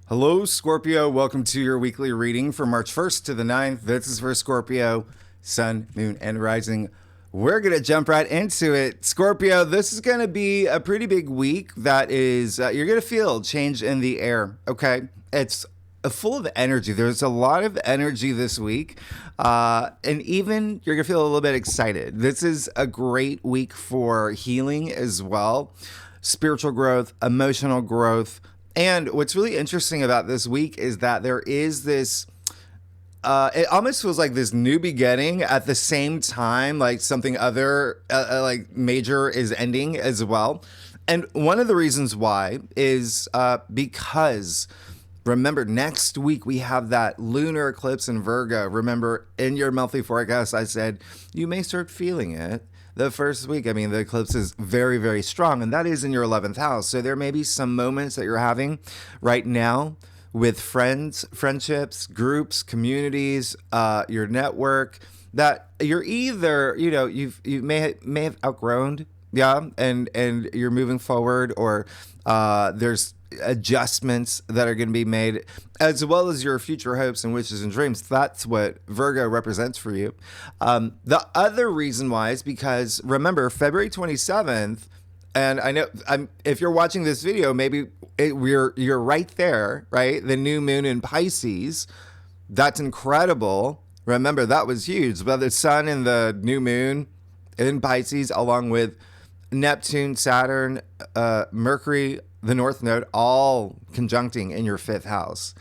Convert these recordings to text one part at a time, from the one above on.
Hello, Scorpio. Welcome to your weekly reading for March 1st to the 9th. This is for Scorpio, Sun, Moon, and Rising. We're going to jump right into it. Scorpio, this is going to be a pretty big week that is, you're going to feel change in the air, okay? It's full of energy. There's a lot of energy this week, and even you're going to feel a little bit excited. This is a great week for healing as well, spiritual growth, emotional growth. And what's really interesting about this week is that there is this, it almost feels like this new beginning at the same time, like something other, like major is ending as well. And one of the reasons why is because, remember, next week we have that lunar eclipse in Virgo. Remember, in your monthly forecast, I said you may start feeling it the first week. I mean, the eclipse is very, very strong, and that is in your 11th house. So there may be some moments that you're having right now with friends, friendships, groups, communities, your network that you're either, you may have outgrown, yeah, and you're moving forward, or there's adjustments that are going to be made, as well as your future hopes and wishes and dreams. That's what Virgo represents for you. The other reason why is because, remember, February 27th, and I know if you're watching this video, maybe you're right there, right? The new moon in Pisces. That's incredible. Remember, that was huge. But the sun and the new moon in Pisces, along with Neptune, Saturn, Mercury, the North Node, all conjuncting in your 5th house.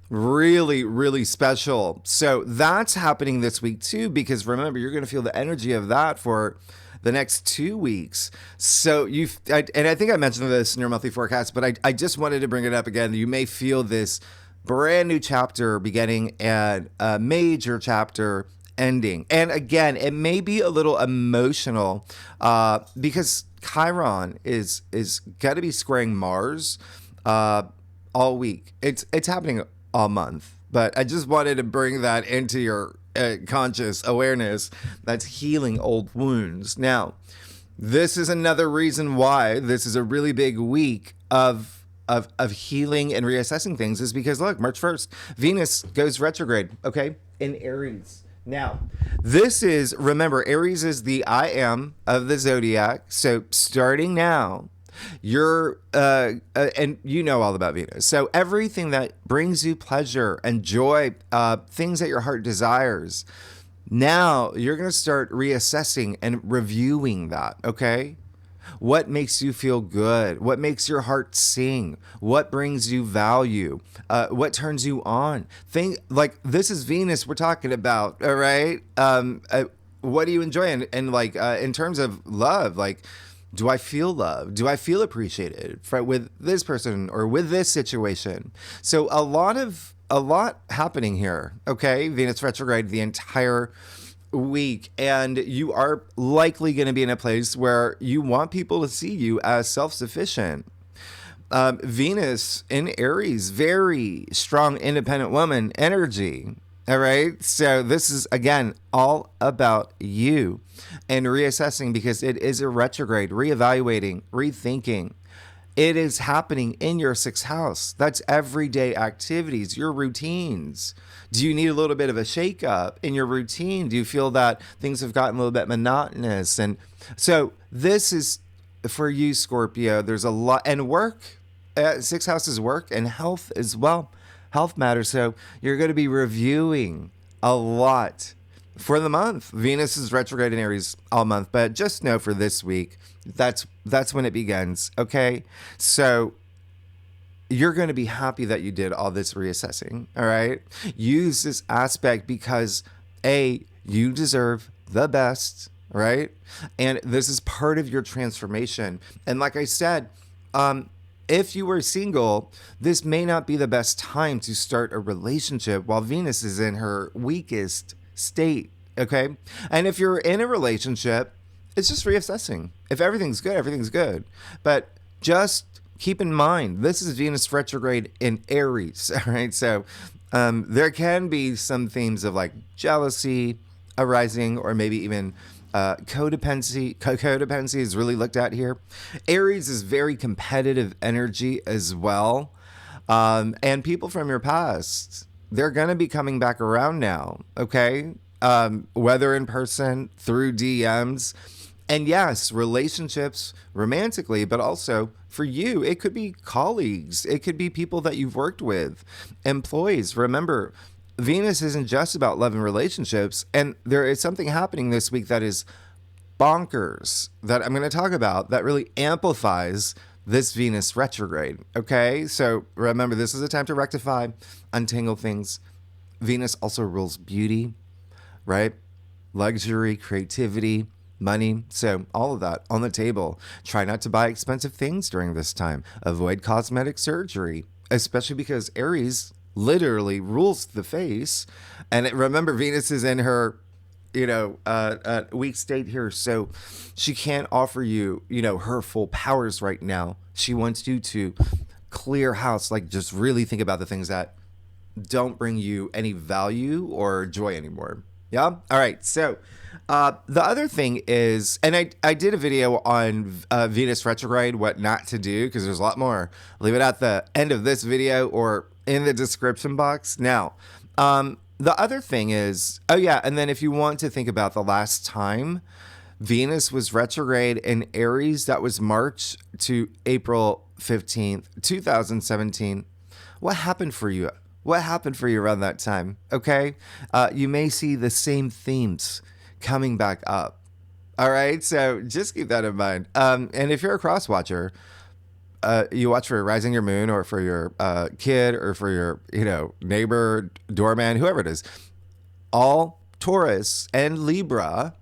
Really, really special. So that's happening this week too, because remember, you're going to feel the energy of that for the next 2 weeks. So and I think I mentioned this in your monthly forecast, but I just wanted to bring it up again. You may feel this brand new chapter beginning and a major chapter ending. And again, it may be a little emotional because Chiron is got to be squaring Mars all week. It's happening all month, but I just wanted to bring that into your conscious awareness. That's healing old wounds. Now, this is another reason why this is a really big week of healing and reassessing things, is because look, March 1st, Venus goes retrograde, okay, in Aries. Now, this is, remember, Aries is the I am of the zodiac. So starting now, you're, and you know all about Venus. So everything that brings you pleasure and joy, things that your heart desires, now you're going to start reassessing and reviewing that, okay? What makes you feel good? What makes your heart sing? What brings you value? What turns you on? Like, this is Venus we're talking about, all right? What do you enjoy? And like, in terms of love, like, do I feel loved? Do I feel appreciated with this person or with this situation? So a lot happening here, okay? Venus retrograde the entire week, and you are likely going to be in a place where you want people to see you as self-sufficient. Venus in Aries, very strong, independent woman energy. All right. So this is, again, all about you and reassessing, because it is a retrograde, reevaluating, rethinking. It is happening in your 6th house. That's everyday activities, your routines. Do you need a little bit of a shakeup in your routine? Do you feel that things have gotten a little bit monotonous? And so this is for you, Scorpio. There's a lot, and work, 6th house is work and health as well. Health matters. So you're going to be reviewing a lot for the month. Venus is retrograde in Aries all month, but just know for this week, that's when it begins. Okay. So you're going to be happy that you did all this reassessing. All right. Use this aspect because you deserve the best, right? And this is part of your transformation. And like I said, if you were single, this may not be the best time to start a relationship while Venus is in her weakest state, okay? And if you're in a relationship, it's just reassessing. If everything's good, everything's good. But just keep in mind, this is Venus retrograde in Aries, all right? So there can be some themes of like jealousy arising, or maybe even codependency. Codependency is really looked at here. Aries is very competitive energy as well. And people from your past, they're going to be coming back around now, okay? Whether in person, through DMs. And yes, relationships romantically, but also for you, it could be colleagues. It could be people that you've worked with, employees. Remember, Venus isn't just about love and relationships. And there is something happening this week that is bonkers that I'm going to talk about that really amplifies this Venus retrograde. Okay. So remember, this is a time to rectify, untangle things. Venus also rules beauty, right? Luxury, creativity, money. So all of that on the table. Try not to buy expensive things during this time. Avoid cosmetic surgery, especially because Aries literally rules the face. And remember, Venus is in her weak state here. So she can't offer you, her full powers right now. She wants you to clear house, like just really think about the things that don't bring you any value or joy anymore. Yeah. All right. So the other thing is, and I did a video on Venus retrograde, what not to do, because there's a lot more. Leave it at the end of this video or in the description box. Now, the other thing is, and then if you want to think about the last time Venus was retrograde in Aries, that was March to April 15th, 2017. What happened for you? What happened for you around that time? Okay. You may see the same themes coming back up. All right. So just keep that in mind. And if you're a cross watcher, you watch for rising your moon or for your kid or for your, neighbor, doorman, whoever it is. All Taurus and Libra,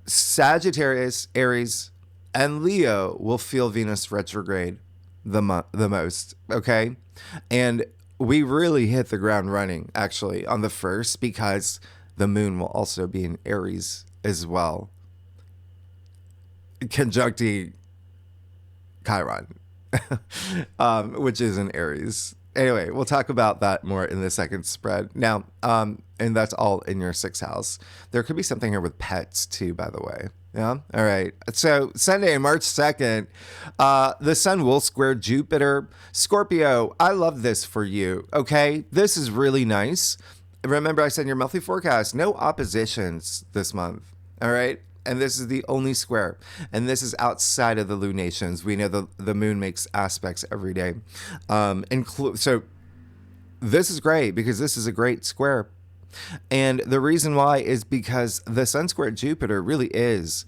Sagittarius, Aries, and Leo will feel Venus retrograde the most. Okay. And we really hit the ground running actually on the 1st because the moon will also be in Aries as well. Conjuncting Chiron, which is in Aries. Anyway, we'll talk about that more in the second spread. Now, and that's all in your 6th house. There could be something here with pets too, by the way. Yeah. All right. So Sunday, March 2nd, the sun will square Jupiter. Scorpio, I love this for you. Okay. This is really nice. Remember, I said in your monthly forecast, no oppositions this month. All right. And this is the only square. And this is outside of the lunations. We know the moon makes aspects every day. So this is great because this is a great square. And the reason why is because the sun square Jupiter really is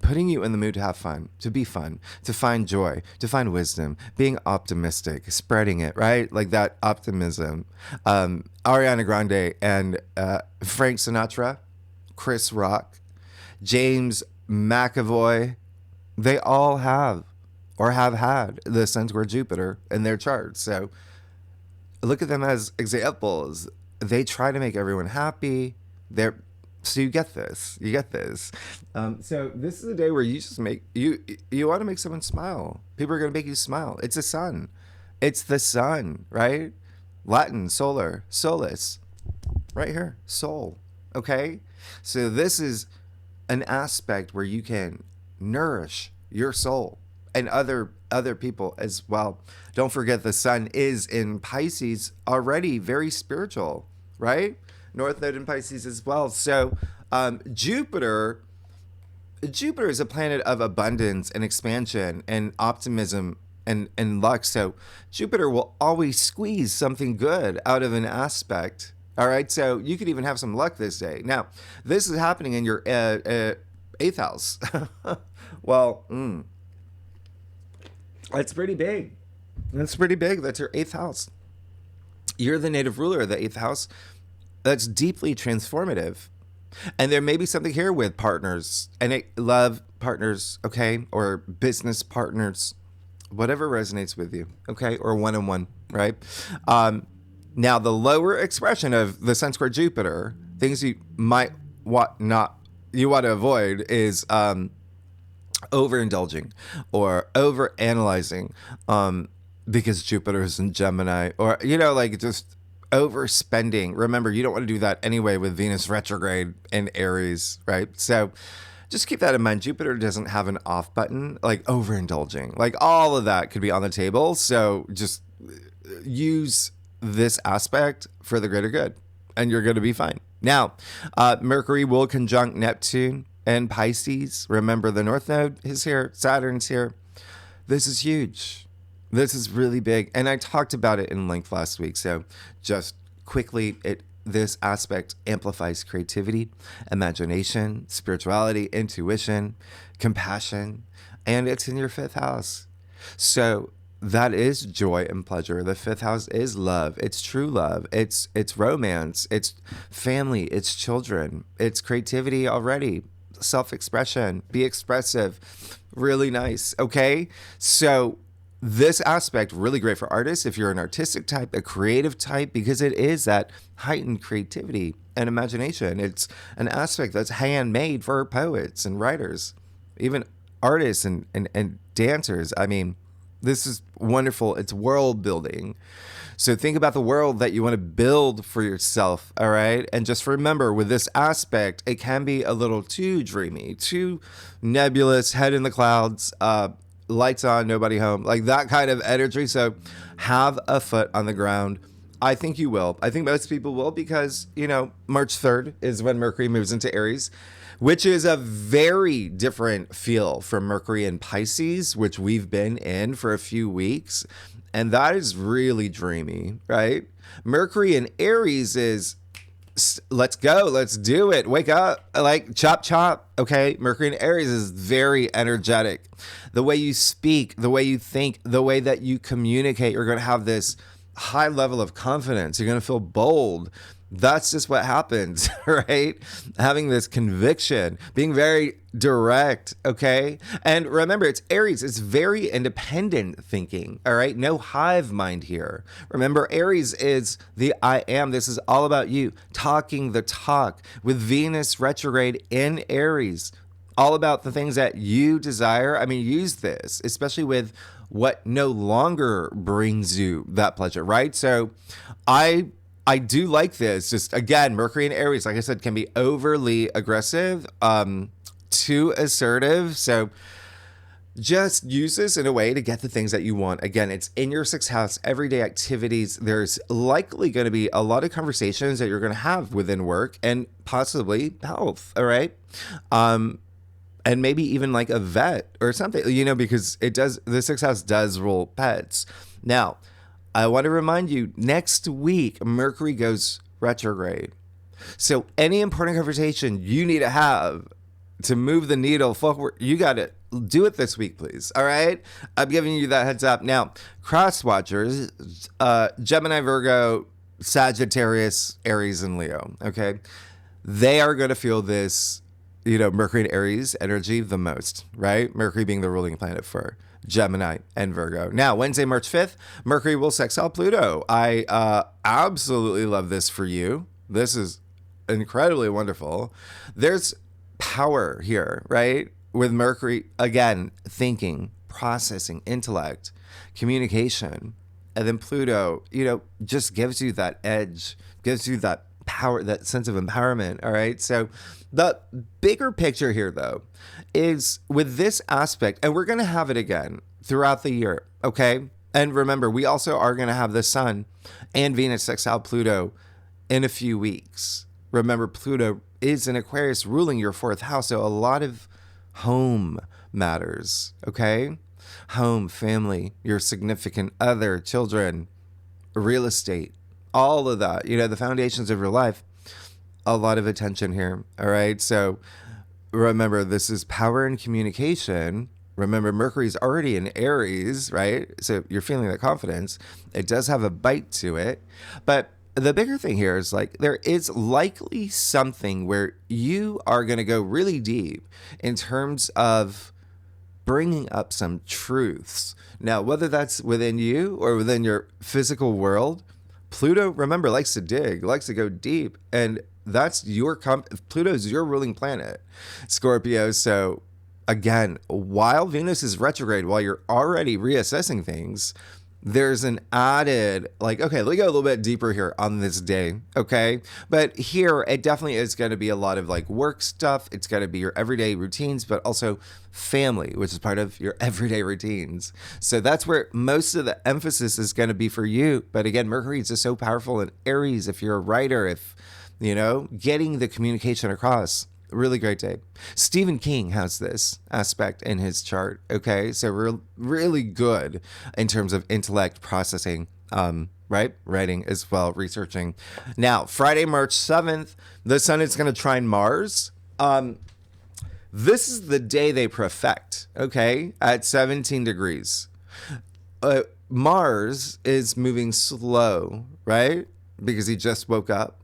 putting you in the mood to have fun, to be fun, to find joy, to find wisdom, being optimistic, spreading it, right? Like that optimism. Ariana Grande and Frank Sinatra, Chris Rock, James McAvoy, they all have or have had the sun square Jupiter in their charts. So look at them as examples. They try to make everyone happy. So you get this. You get this. So this is a day where you just you want to make someone smile. People are going to make you smile. It's the sun. It's the sun, right? Latin, solar, solus, right here, soul. Okay. So this is an aspect where you can nourish your soul and other people as well. Don't forget the sun is in Pisces already, very spiritual, right? North Node in Pisces as well. So Jupiter is a planet of abundance and expansion and optimism and luck. So Jupiter will always squeeze something good out of an aspect. All right, so you could even have some luck this day. Now, this is happening in your 8th house. Well, that's pretty big. That's pretty big. That's your 8th house. You're the native ruler of the 8th house. That's deeply transformative. And there may be something here with partners and love partners, okay, or business partners, whatever resonates with you, okay, or one-on-one, right? Now, the lower expression of the sun square Jupiter, things you might want to avoid is overindulging or overanalyzing because Jupiter is in Gemini, or, just overspending. Remember, you don't want to do that anyway with Venus retrograde in Aries, right? So just keep that in mind. Jupiter doesn't have an off button, like overindulging. Like all of that could be on the table. So just use this aspect for the greater good, and you're going to be fine. Now, Mercury will conjunct Neptune and Pisces. Remember, the North Node is here. Saturn's here. This is huge. This is really big. And I talked about it in length last week. So just quickly, this aspect amplifies creativity, imagination, spirituality, intuition, compassion, and it's in your 5th house. So that is joy and pleasure. The 5th house is love. It's true love. It's romance. It's family. It's children. It's creativity already. Self-expression. Be expressive. Really nice. Okay? So this aspect, really great for artists if you're an artistic type, a creative type, because it is that heightened creativity and imagination. It's an aspect that's handmade for poets and writers, even artists and dancers. I mean, this is wonderful. It's world building. So think about the world that you want to build for yourself, all right? And just remember, with this aspect, it can be a little too dreamy, too nebulous, head in the clouds, lights on, nobody home, like that kind of energy. So have a foot on the ground. I think you will. I think most people will because, March 3rd is when Mercury moves into Aries, which is a very different feel from Mercury in Pisces, which we've been in for a few weeks. And that is really dreamy, right? Mercury in Aries is, let's go, let's do it, wake up, like chop, chop, okay? Mercury in Aries is very energetic. The way you speak, the way you think, the way that you communicate, you're going to have this high level of confidence. You're going to feel bold. That's just what happens, right? Having this conviction, being very direct, okay? And remember, it's Aries. It's very independent thinking, all right? No hive mind here. Remember, Aries is the I am. This is all about you, talking the talk with Venus retrograde in Aries. All about the things that you desire. I mean, use this, especially with what no longer brings you that pleasure, right? So I do like this. Just again, Mercury in Aries, like I said, can be overly aggressive, too assertive. So just use this in a way to get the things that you want. Again, it's in your 6th house, everyday activities. There's likely going to be a lot of conversations that you're going to have within work and possibly health. All right. And maybe even like a vet or something, because the 6th house does rule pets. Now, I want to remind you, next week, Mercury goes retrograde. So any important conversation you need to have to move the needle forward, you got to do it this week, please. All right? I'm giving you that heads up. Now, cross watchers, Gemini, Virgo, Sagittarius, Aries, and Leo, okay? They are going to feel this, Mercury and Aries energy the most, right? Mercury being the ruling planet for Gemini and Virgo. Now, Wednesday, March 5th, Mercury will sextile Pluto. I absolutely love this for you. This is incredibly wonderful. There's power here, right? With Mercury, again, thinking, processing, intellect, communication. And then Pluto, just gives you that edge, gives you that power, that sense of empowerment. All right. So the bigger picture here, though, is with this aspect, and we're going to have it again throughout the year. Okay. And remember, we also are going to have the Sun and Venus sextile Pluto in a few weeks. Remember, Pluto is in Aquarius ruling your 4th house. So a lot of home matters. Okay. Home, family, your significant other, children, real estate, all of that, the foundations of your life, a lot of attention here. All right. So remember, this is power and communication. Remember, Mercury's already in Aries, right? So you're feeling that confidence. It does have a bite to it. But the bigger thing here is there is likely something where you are going to go really deep in terms of bringing up some truths. Now, whether that's within you or within your physical world, Pluto, remember, likes to dig, likes to go deep. And that's Pluto's your ruling planet, Scorpio. So again, while Venus is retrograde, while you're already reassessing things, there's an added, like, okay, let me go a little bit deeper here on this day, okay? But here, it definitely is going to be a lot of like work stuff. It's going to be your everyday routines, but also family, which is part of your everyday routines. So that's where most of the emphasis is going to be for you. But again, Mercury is just so powerful in Aries. If you're a writer, if, you know, getting the communication across. Really great day. Stephen King has this aspect in his chart. Okay, so we're really good in terms of intellect processing, right? Writing as well, researching. Now, Friday, March 7th, the sun is going to trine Mars. This is the day they perfect, okay, at 17 degrees. Mars is moving slow, right? Because he just woke up.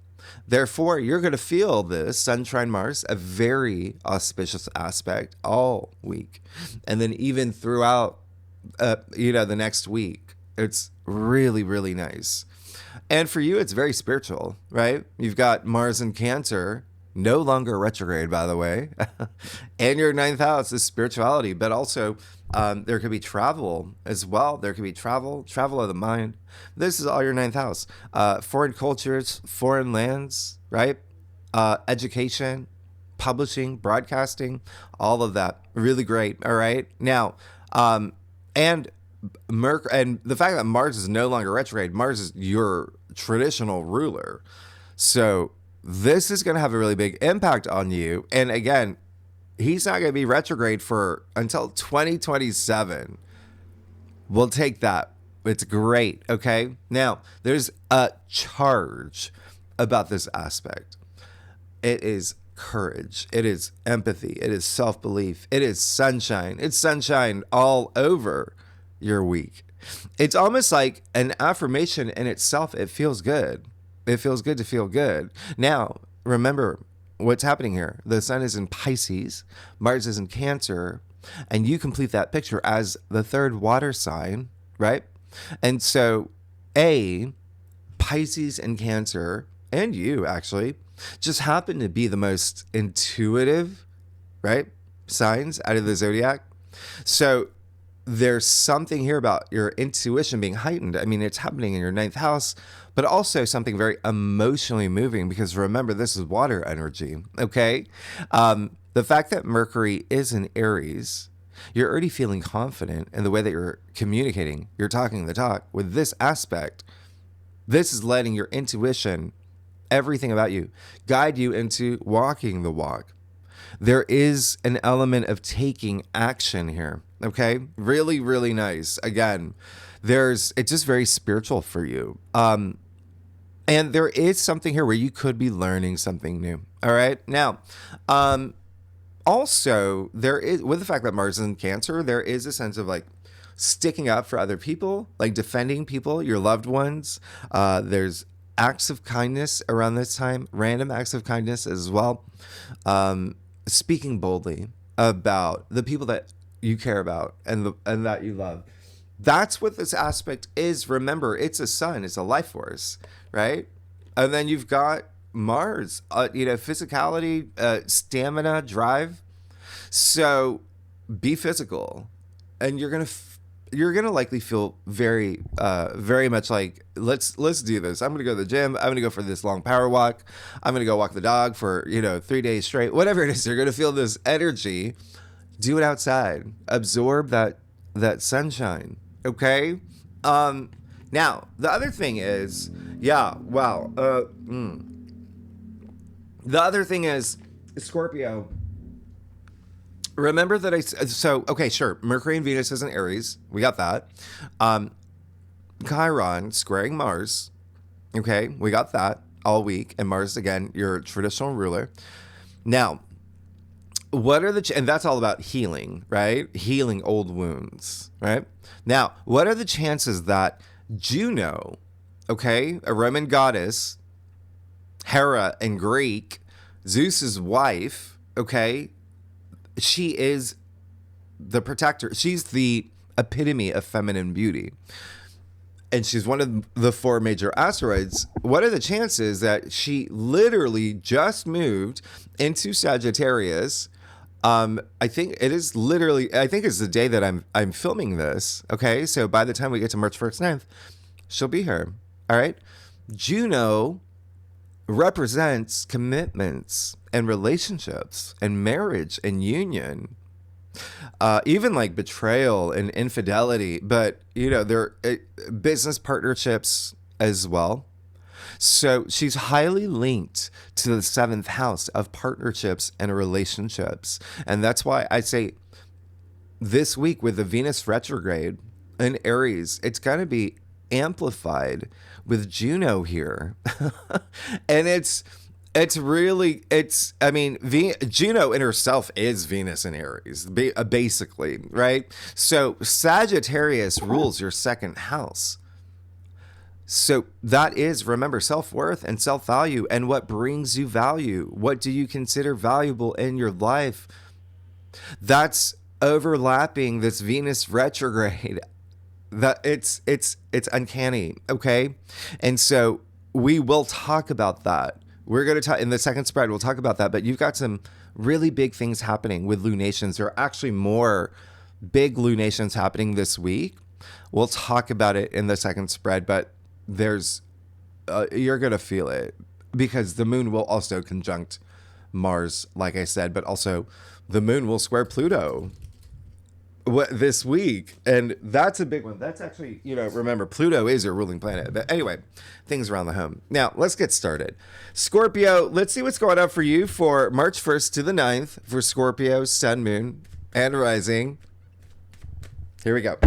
Therefore, you're going to feel this Sun trine Mars, a very auspicious aspect all week. And then even throughout, the next week, it's really, really nice. And for you, it's very spiritual, right? You've got Mars in Cancer, no longer retrograde, by the way. And your ninth house is spirituality, but also there could be travel as well. There could be travel of the mind. This is all your ninth house. Foreign cultures, foreign lands, right? Education, publishing, broadcasting, all of that. Really great. All right. Now, and the fact that Mars is no longer retrograde, Mars is your traditional ruler. So this is going to have a really big impact on you. And again, he's not going to be retrograde until 2027. We'll take that. It's great. Okay. Now, there's a charge about this aspect. It is courage. It is empathy. It is self-belief. It is sunshine. It's sunshine all over your week. It's almost like an affirmation in itself. It feels good. It feels good to feel good. Now, remember what's happening here. The sun is in Pisces, Mars is in Cancer, and you complete that picture as the third water sign, right? And so, Pisces and Cancer, and you actually, just happen to be the most intuitive, right, signs out of the zodiac. So there's something here about your intuition being heightened. I mean, it's happening in your ninth house, but also something very emotionally moving, because remember, this is water energy, okay? The fact that Mercury is in Aries, you're already feeling confident in the way that you're communicating. You're talking the talk. With this aspect, this is letting your intuition, everything about you, guide you into walking the walk. There is an element of taking action here, okay? Really, really nice. Again, it's just very spiritual for you. And there is something here where you could be learning something new, all right? Now, also, there is, with the fact that Mars is in Cancer, there is a sense of like sticking up for other people, like defending people, your loved ones. There's acts of kindness around this time, random acts of kindness as well. Speaking boldly about the people that you care about and that you love. That's what this aspect is. Remember, it's a sun, it's a life force, right? And then you've got Mars, physicality, stamina, drive. So be physical, and you're gonna likely feel very, very much like let's do this. I'm gonna go to the gym. I'm gonna go for this long power walk. I'm gonna go walk the dog for 3 days straight. Whatever it is, you're gonna feel this energy. Do it outside. Absorb that sunshine. Okay. Now the other thing is, the other thing is, Scorpio. Remember that okay, sure. Mercury and Venus is in Aries. We got that. Chiron squaring Mars. Okay, we got that all week. And Mars, again, your traditional ruler. Now, what are and that's all about healing, right? Healing old wounds, right? Now, what are the chances that Juno, okay, a Roman goddess, Hera in Greek, Zeus's wife, okay, she is the protector. She's the epitome of feminine beauty. And she's one of the 4 major asteroids. What are the chances that she literally just moved into Sagittarius I think it is literally, I think it's the day that I'm filming this. Okay. So by the time we get to March 1st, 9th, she'll be here. All right. Juno represents commitments and relationships and marriage and union, even like betrayal and infidelity, but they're business partnerships as well. So she's highly linked to the seventh house of partnerships and relationships. And that's why I say this week with the Venus retrograde in Aries, it's going to be amplified with Juno here. And Juno in herself is Venus in Aries, basically, right? So Sagittarius rules your second house. So that is, remember, self-worth and self-value and what brings you value. What do you consider valuable in your life? That's overlapping this Venus retrograde. That it's uncanny, okay? And so we will talk about that. We're going to talk in the second spread. We'll talk about that. But you've got some really big things happening with lunations. There are actually more big lunations happening this week. We'll talk about it in the second spread, but you're going to feel it because the moon will also conjunct Mars, like I said, but also the moon will square Pluto this week. And that's a big one. That's actually, remember, Pluto is your ruling planet. But anyway, things around the home. Now, let's get started. Scorpio, let's see what's going on for you for March 1st to the 9th for Scorpio, sun, moon, and rising. Here we go.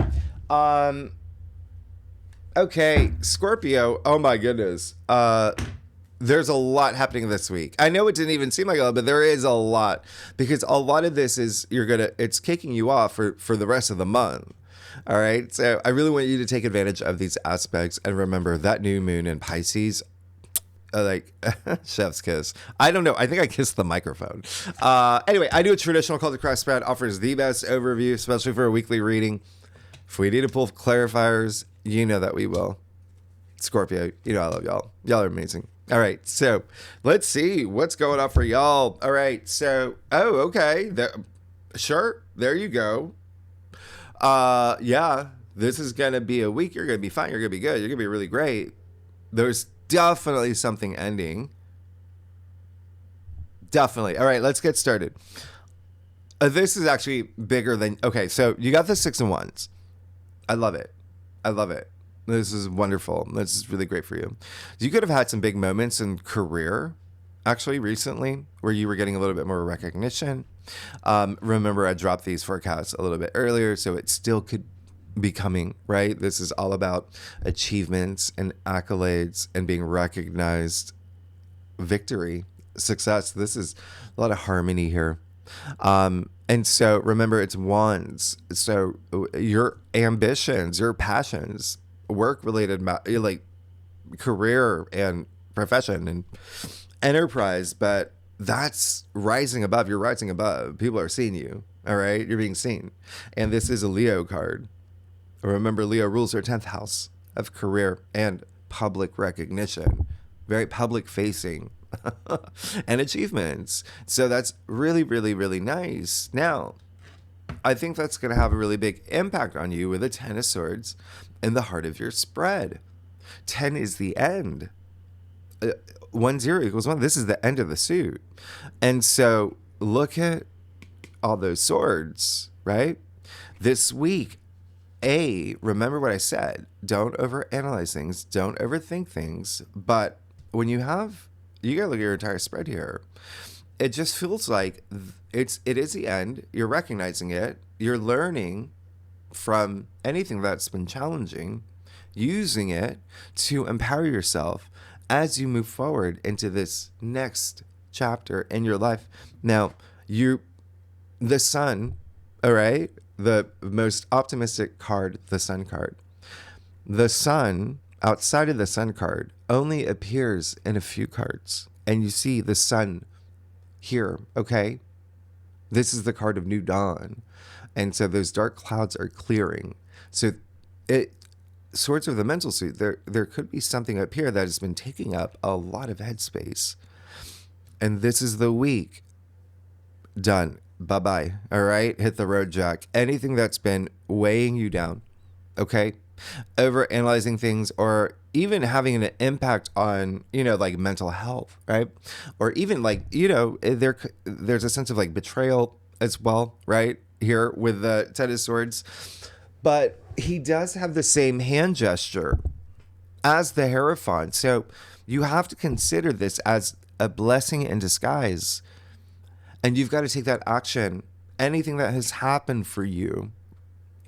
Okay, Scorpio, oh my goodness. There's a lot happening this week. I know it didn't even seem like a lot, but there is a lot because a lot of this is it's kicking you off for the rest of the month. All right. So I really want you to take advantage of these aspects and remember that new moon in Pisces, like chef's kiss. I don't know. I think I kissed the microphone. Anyway, I do a traditional call to cross spread, offers the best overview, especially for a weekly reading. If we need to pull clarifiers, you know that we will. Scorpio, I love y'all. Y'all are amazing. All right, so let's see what's going on for y'all. All right, so, okay. Sure, there you go. Yeah, this is going to be a week. You're going to be fine. You're going to be good. You're going to be really great. There's definitely something ending. Definitely. All right, let's get started. This is actually bigger than, okay, so you got the 6 of Wands. I love it. I love it. This is wonderful. This is really great for you. You could have had some big moments in career, actually, recently, where you were getting a little bit more recognition. Remember, I dropped these forecasts a little bit earlier, so it still could be coming, right? This is all about achievements and accolades and being recognized, victory, success. This is a lot of harmony here. And so remember, it's wands. So your ambitions, your passions, work-related, like career and profession and enterprise, but that's rising above. You're rising above. People are seeing you. All right. You're being seen. And this is a Leo card. Remember, Leo rules your 10th house of career and public recognition, very public facing and achievements. So that's really, really, really nice. Now, I think that's going to have a really big impact on you with a 10 of swords in the heart of your spread. 10 is the end. 1 0 equals 1. This is the end of the suit. And so look at all those swords, right? This week, remember what I said. Don't overanalyze things. Don't overthink things. But when you got to look at your entire spread here. It just feels like it is the end. You're recognizing it. You're learning from anything that's been challenging, using it to empower yourself as you move forward into this next chapter in your life. Now, the sun, all right, the most optimistic card, the sun card. The sun, outside of the sun card, only appears in a few cards. And you see the sun here, okay? This is the card of new dawn. And so those dark clouds are clearing. So Swords of the mental suit, there could be something up here that has been taking up a lot of headspace. And this is the week. Done. bye-bye. All right? Hit the road, Jack. Anything that's been weighing you down, okay? Over analyzing things, or even having an impact on, like mental health, right? Or even like, there's a sense of like betrayal as well, right? Here with the Ten of Swords. But he does have the same hand gesture as the Hierophant. So you have to consider this as a blessing in disguise. And you've got to take that action. Anything that has happened for you,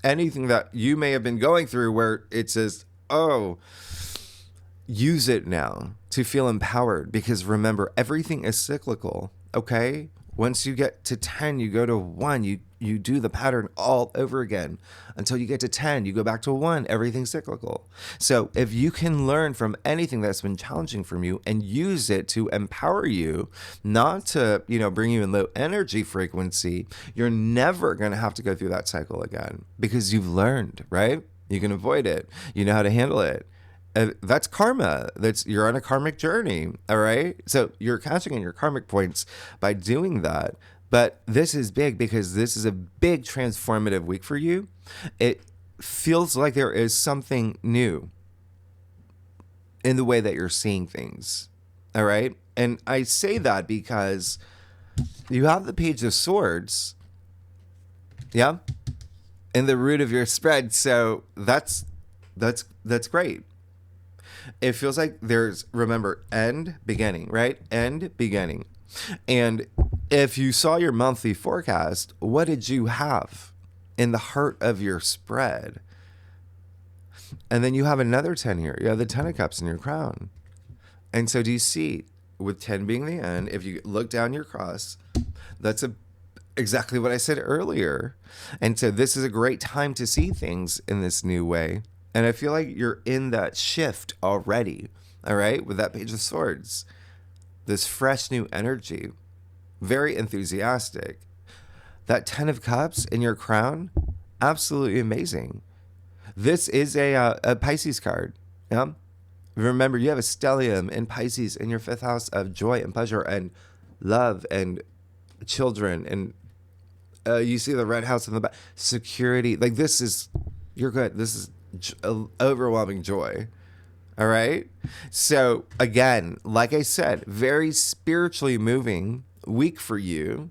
anything that you may have been going through where it says, oh, use it now to feel empowered. Because remember, everything is cyclical, okay? Once you get to 10, you go to 1. You do the pattern all over again. Until you get to 10, you go back to 1. Everything's cyclical. So if you can learn from anything that's been challenging from you and use it to empower you, not to, bring you in low energy frequency, you're never going to have to go through that cycle again because you've learned, right? You can avoid it. You know how to handle it. That's karma. You're on a karmic journey. All right. So you're cashing in your karmic points by doing that. But this is big because this is a big transformative week for you. It feels like there is something new in the way that you're seeing things. All right. And I say that because you have the Page of Swords. Yeah. In the root of your spread. So that's great. It feels like there's, remember, end, beginning, right? End, beginning. And if you saw your monthly forecast, what did you have in the heart of your spread? And then you have another 10 here. You have the 10 of Cups in your crown. And so do you see, with 10 being the end, if you look down your cross, that's exactly what I said earlier. And so this is a great time to see things in this new way. And I feel like you're in that shift already, all right, with that Page of Swords. This fresh new energy, very enthusiastic. That 10 of Cups in your crown, absolutely amazing. This is a Pisces card, yeah? Remember, you have a stellium in Pisces in your 5th house of joy and pleasure and love and children. And you see the red house in the back, security. Like this is, you're good. This is overwhelming joy. All right. So again, like I said, very spiritually moving week for you.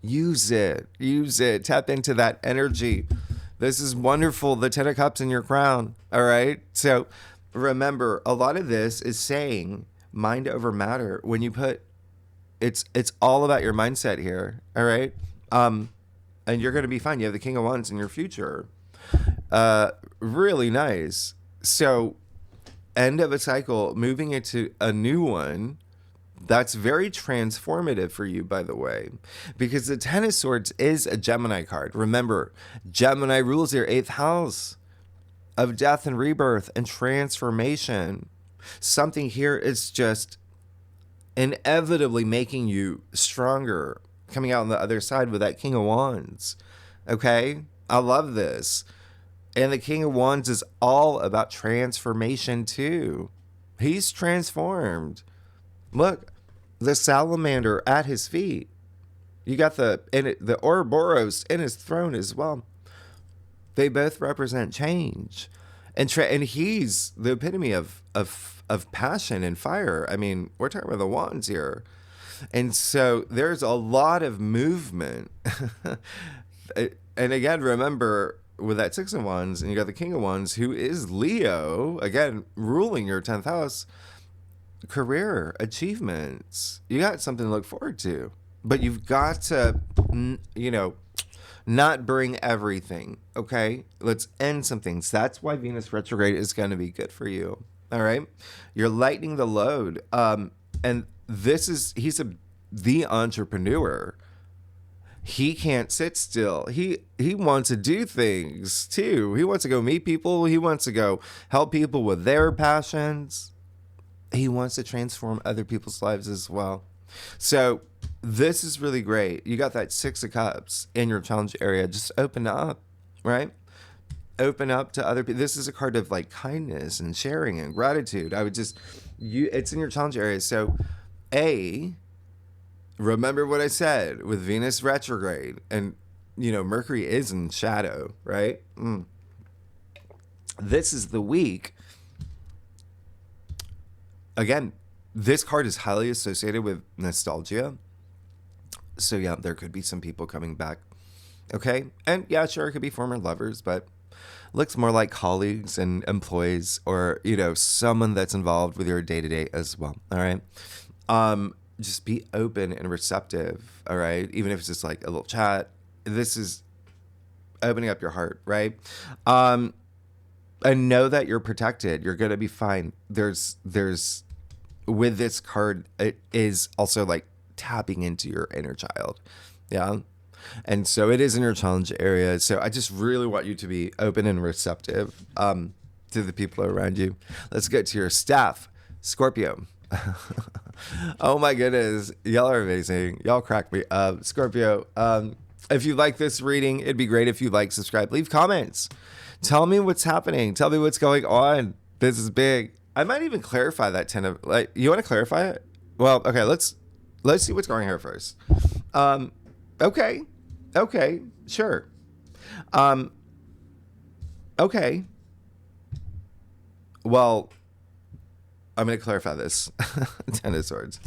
Use it. Tap into that energy. This is wonderful. The 10 of Cups in your crown. All right. So remember, a lot of this is saying mind over matter. When you put, it's all about your mindset here. All right. And you're going to be fine. You have the King of Wands in your future. Really nice. So end of a cycle, moving into a new one. That's very transformative for you, by the way, because the 10 of Swords is a Gemini card. Remember, Gemini rules your 8th house of death and rebirth and transformation. Something here is just inevitably making you stronger, coming out on the other side with that King of Wands. Okay? I love this. And the King of Wands is all about transformation too. He's transformed. Look, the salamander at his feet. You got the Ouroboros in his throne as well. They both represent change. And he's the epitome of passion and fire. I mean, we're talking about the wands here. And so there's a lot of movement. And again, remember, with that 6 of Wands, and you got the King of Wands, who is Leo, again, ruling your 10th house, career, achievements. You got something to look forward to. But you've got to, not bring everything, okay? Let's end some things. That's why Venus retrograde is going to be good for you, all right? You're lightening the load. And he's the entrepreneur. He can't sit still. He wants to do things too. He wants to go meet people. He wants to go help people with their passions. He wants to transform other people's lives as well. So this is really great. You got that 6 of Cups in your challenge area. Just open up, right? Open up to other people. This is a card of like kindness and sharing and gratitude. It's in your challenge area. So remember what I said with Venus retrograde, and Mercury is in shadow, right? This is the week. Again, this card is highly associated with nostalgia. So yeah, there could be some people coming back. Okay. And yeah, sure, it could be former lovers, but looks more like colleagues and employees, or, someone that's involved with your day to day as well. All right. Just be open and receptive. All right. Even if it's just like a little chat, this is opening up your heart. Right. And know that you're protected. You're going to be fine. There's with this card, it is also like tapping into your inner child. Yeah. And so it is in your challenge area. So I just really want you to be open and receptive to the people around you. Let's get to your staff, Scorpio. Oh my goodness. Y'all are amazing. Y'all crack me up. Scorpio, if you like this reading, it'd be great if you like, subscribe, leave comments. Tell me what's happening. Tell me what's going on. This is big. I might even clarify that you want to clarify it? Well, okay, let's see what's going here first. Okay, sure. Okay. Well, I'm going to clarify this. Ten of Swords.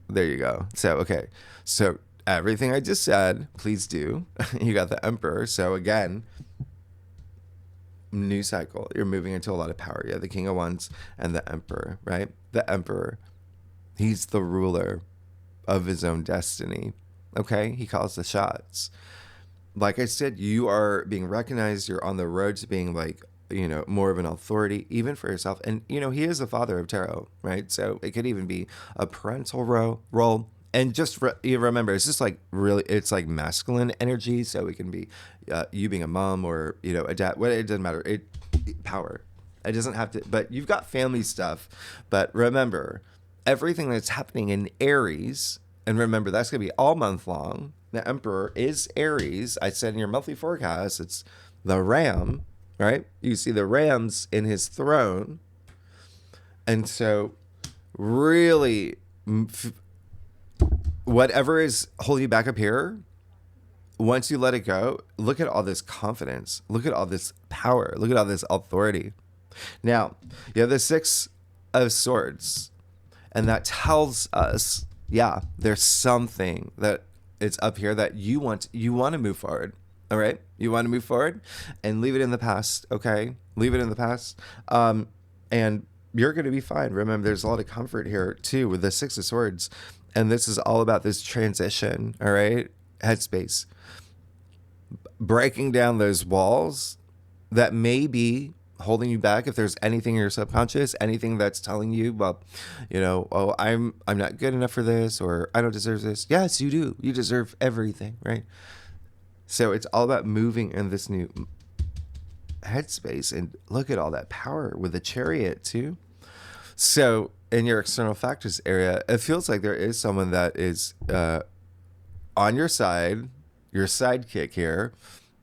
There you go. So, okay. So everything I just said, please do. You got the Emperor. So again, new cycle. You're moving into a lot of power. Yeah, the King of Wands and the Emperor, right? The Emperor. He's the ruler of his own destiny. Okay? He calls the shots. Like I said, you are being recognized. You're on the road to being like, more of an authority, even for yourself. And, he is the father of tarot, right? So it could even be a parental role. And just you remember, it's just like really, it's like masculine energy. So it can be you being a mom or, a dad. Well, it doesn't matter. Power. It doesn't have to, but you've got family stuff. But remember, everything that's happening in Aries, and remember, that's going to be all month long. The Emperor is Aries. I said in your monthly forecast, it's the ram, right? You see the rams in his throne. And so really, whatever is holding you back up here, once you let it go, look at all this confidence. Look at all this power. Look at all this authority. Now, you have the Six of Swords. And that tells us, yeah, there's something that it's up here that you want to move forward. All right. You want to move forward and leave it in the past. Okay. Leave it in the past. And you're going to be fine. Remember, there's a lot of comfort here too with the Six of Swords. And this is all about this transition. All right. Headspace. Breaking down those walls that may be holding you back. If there's anything in your subconscious, anything that's telling you, well, oh, I'm not good enough for this, or I don't deserve this. Yes, you do. You deserve everything, right? So it's all about moving in this new headspace, and look at all that power with the Chariot too. So in your external factors area, it feels like there is someone that is on your side, your sidekick here,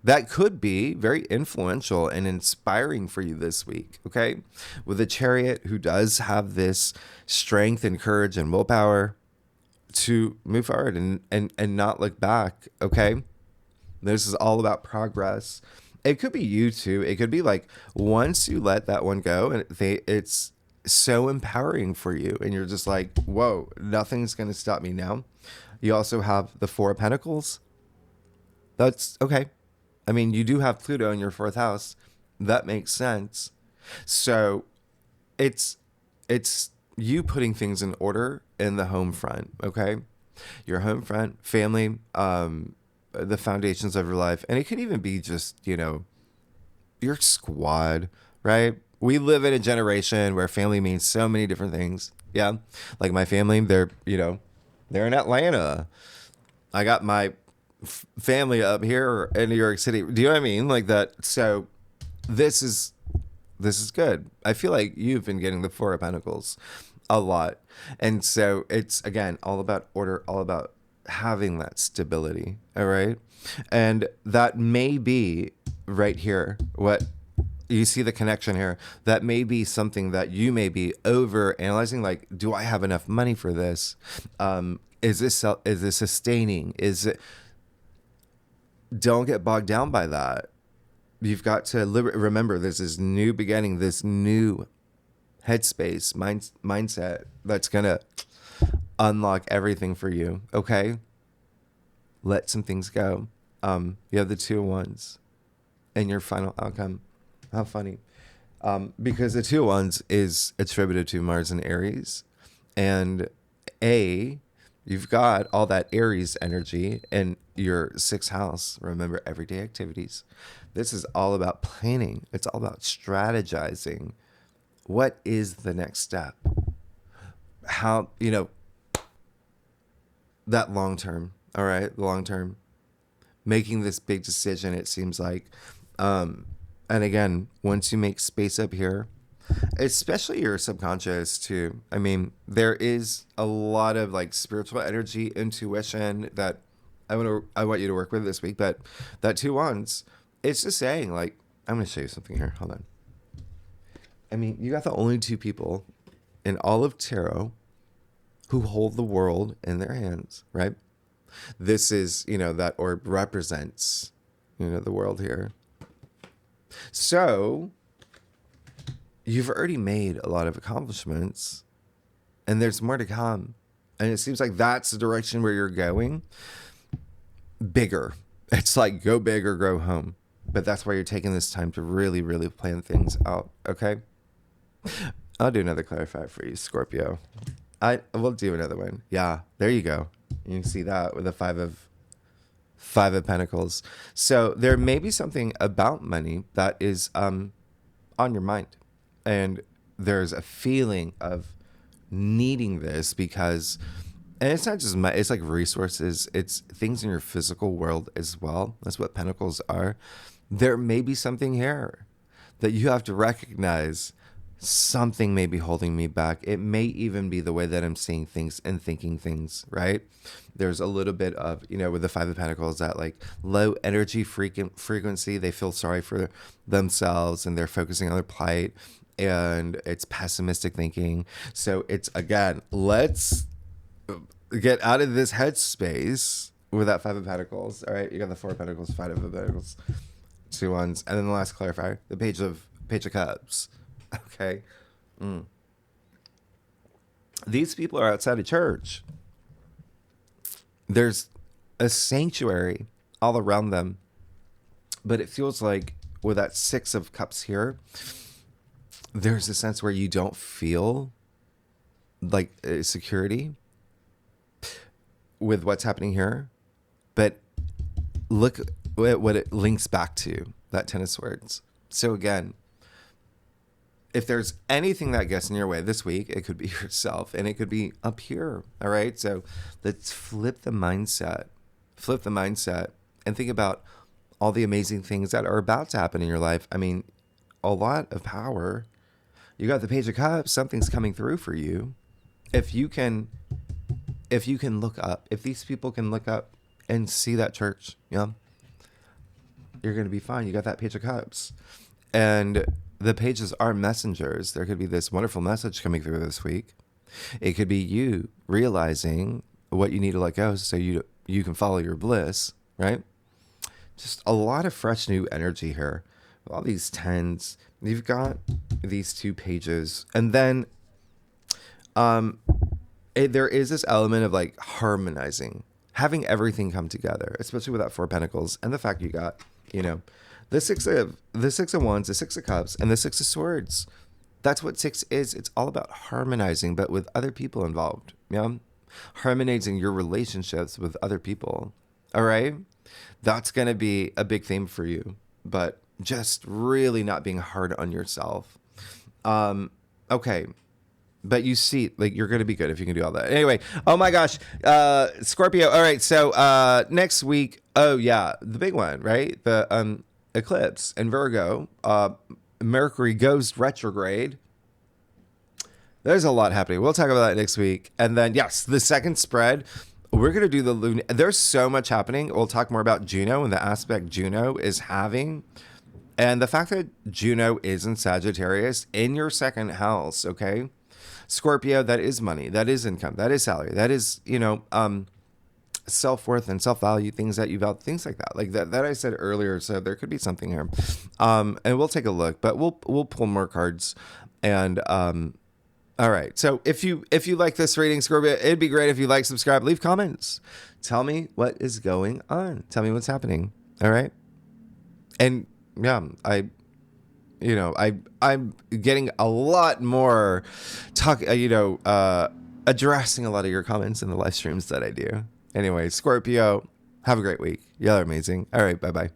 that could be very influential and inspiring for you this week, okay? With a Chariot who does have this strength and courage and willpower to move forward and not look back, okay? This is all about progress. It could be you too. It could be like once you let that one go, and it's so empowering for you, and you're just like, whoa, nothing's going to stop me now. You also have the Four of Pentacles. That's okay. I mean, you do have Pluto in your fourth house. That makes sense. So it's you putting things in order in the home front, okay? Your home front, family, the foundations of your life. And it could even be just, your squad, right? We live in a generation where family means so many different things. Yeah. Like my family, they're in Atlanta. I got my family up here in New York City. Do you know what I mean? Like that. So this is good. I feel like you've been getting the Four of Pentacles a lot. And so it's, again, all about order, all about having that stability. All right. And that may be right here what You see the connection here. That may be something that you may be over analyzing. Like, do I have enough money for this? Is this sustaining? Is it? Don't get bogged down by that. You've got to remember there's this new beginning, this new headspace, mindset that's gonna unlock everything for you. Okay, let some things go. You have the 2 of Wands and your final outcome. How funny. Because the 2 of Wands is attributed to Mars and Aries. And you've got all that Aries energy in your 6th house. Remember, everyday activities. This is all about planning. It's all about strategizing. What is the next step? How, that long term. All right, the long term. Making this big decision, it seems like. And again, once you make space up here, especially your subconscious too. I mean, there is a lot of like spiritual energy, intuition that I want you to work with this week. But that 2 Wands, it's just saying, like, I'm going to show you something here. Hold on. I mean, you got the only 2 people in all of tarot who hold the world in their hands, right? This is, that orb represents, the world here. So you've already made a lot of accomplishments and there's more to come. And it seems like that's the direction where you're going. Bigger. It's like go big or go home. But that's why you're taking this time to really, really plan things out. Okay. I'll do another clarifier for you, Scorpio. We'll do another one. Yeah, there you go. You can see that with the five of Pentacles. So there may be something about money that is on your mind, and there's a feeling of needing this because, and it's not just money, it's like resources. It's things in your physical world as well. That's what Pentacles are. There may be something here that you have to recognize. Something may be holding me back. It may even be the way that I'm seeing things and thinking things, right? There's a little bit of, with the 5 of Pentacles, that like low energy frequency. They feel sorry for themselves and they're focusing on their plight, and it's pessimistic thinking. So it's, again, let's get out of this headspace with that 5 of Pentacles. All right, you got the 4 of Pentacles, 5 of Pentacles, 2 Wands, and then the last clarifier, the Page of Cups. Okay. These people are outside of church. There's a sanctuary all around them. But it feels like with that 6 of Cups here, there's a sense where you don't feel like security with what's happening here. But look at what it links back to, that 10 of Swords. So again, if there's anything that gets in your way this week, it could be yourself, and it could be up here. All right. So let's flip the mindset, and think about all the amazing things that are about to happen in your life. I mean, a lot of power. You got the Page of Cups. Something's coming through for you. If you can look up, if these people can look up and see that church, you're going to be fine. You got that Page of Cups, and the pages are messengers. There could be this wonderful message coming through this week. It could be you realizing what you need to let go so you can follow your bliss, right? Just a lot of fresh new energy here. All these 10s. You've got these 2 pages. And then there is this element of like harmonizing, having everything come together, especially with that 4 Pentacles and the fact you got, the 6 of Wands, the 6 of Cups, and the 6 of Swords. That's what 6 is. It's all about harmonizing, but with other people involved. Harmonizing your relationships with other people. All right? That's going to be a big theme for you, but just really not being hard on yourself. Okay. But you see, like, you're going to be good if you can do all that. Anyway, oh my gosh. Scorpio. All right. So next week, the big one, right? The Eclipse in Virgo. Mercury goes retrograde. There's a lot happening. We'll talk about that next week. And then, yes, the second spread, we're going to do the there's so much happening. We'll talk more about Juno and the aspect Juno is having And the fact that Juno is in Sagittarius in your second house, okay? Scorpio, that is money, that is income, that is salary, that is, self-worth and self-value, things that you value, things like that. Like that I said earlier, so there could be something here. And we'll take a look, but we'll pull more cards. And all right. So if you like this reading, Scorpio, it'd be great if you like, subscribe, leave comments. Tell me what is going on. Tell me what's happening. All right. And yeah, I'm getting a lot more addressing a lot of your comments in the live streams that I do. Anyway, Scorpio, have a great week. Y'all are amazing. All right. Bye-bye.